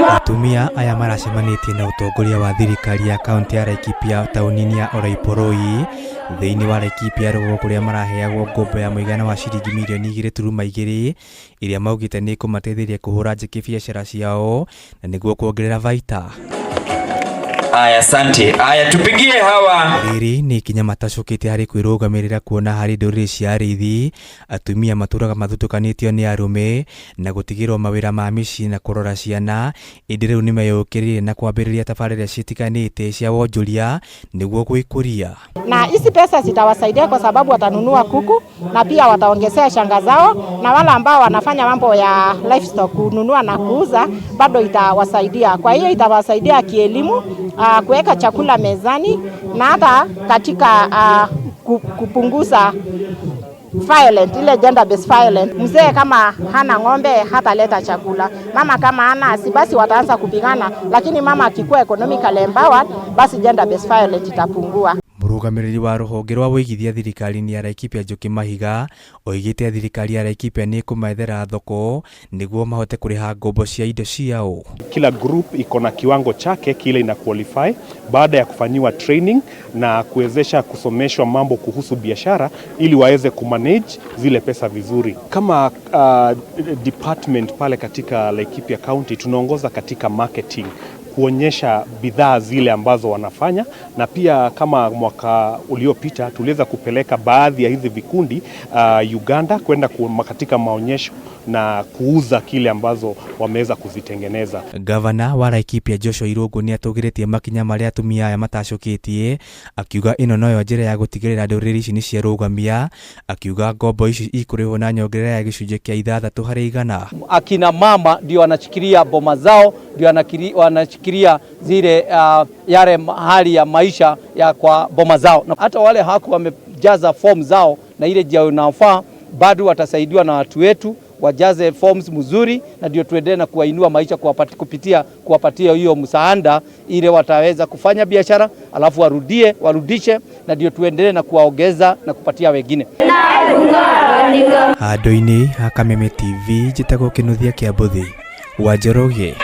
Atumia aya maracemanĩtie na ũtongoria wa thirikari ya kaunti ya Laikipia taũni-inĩ ya Olaiporoi thĩinĩ wa Laikipia rũgongo kũrĩa maraheagwo ngombo ya mũigana wa ciringi mirioni 2.2 iria maugĩte nĩ kũmateithĩrĩria kũhũra njeki biacara ciao na nĩguo kuongerera baita. Aya, asante. Aya, tupigie hawa. Riri ni ikinya matacukĩte harĩ kwĩrũgamĩrĩra kuona harĩ ndũrĩrĩ cia arĩithi atumia matũraga mathutukanĩtio nĩ arũme na gũtigĩrwo mawĩra ma mĩciĩ na kũrora ciana. Ĩndĩ rĩu nĩ meyũkĩrĩire na kwambĩrĩria tabarĩra citiganĩte cia wonjoria nĩguo gwĩkũria. Na hizi pesa zitawasaidia kwa sababu watanunua kuku na pia wataongezea shanga zao, na wale ambao wanafanya mambo ya livestock kununua na kuuza bado itawasaidia. Kwa hiyo itawasaidia kielimu, kuweka chakula mezani na hata katika kupunguza violence, ile gender based violence. Mzee kama hana ng'ombe hata leta chakula, mama kama hana basi wataanza kupigana, lakini mama akikuwa economically empowered basi gender based violence itapungua. Mũrũgamĩrĩri wa rũhonge rwa wĩigithia thirikari-inĩ ya Laikipia Njoki Mahiga oigĩte thirikari ya Laikipia nĩ kũmethera thoko nĩguo mahote kũrĩha ngombo cia indo ciao. Kila group iko na kiwango chake kile ina qualify baada ya kufanyiwa training na kuwezesha kusomeshwa mambo kuhusu biashara ili waweze kumanage zile pesa vizuri. Kama department pale katika Laikipia County tunaongoza katika marketing, kuonyesha bidhaa zile ambazo wanafanya, na pia kama mwaka uliopita tuliweza kupeleka baadhi ya hizi vikundi Uganda kwenda katika maonyesho na kuuza kile ambazo wameweza kuzitengeneza. Gavana wa Laikipia Joshua Irungu nĩ atũgĩrĩtie makinya marĩa atumia aya matacũkĩtie, akiuga ĩno noyo njĩra ya gũtigĩrĩra ndũrĩrĩ ici nĩ ciarũgamia, akiuga ngombo ici ikũrĩhwo na nyongerera ya gĩcunjĩ kĩa 6%. Akina mama ndio wanashikilia boma zao, ndio wanashikilia zile yale hali ya maisha ya kwa boma zao, na hata wale haku wamejaza form zao na ile njia inafaa bado watasaidiwa na watu wetu wajaze forms mzuri, na ndio tuendelee na kuwainua maisha kuwapatia hiyo msaada ile wataweza kufanya biashara alafu warudishe, na ndio tuendelee na kuwaongeza na kupatia wengine. Handũ-inĩ ha Kameme TV njĩtagwo Kĩnuthia kĩa Mbũthĩ wa Njoroge.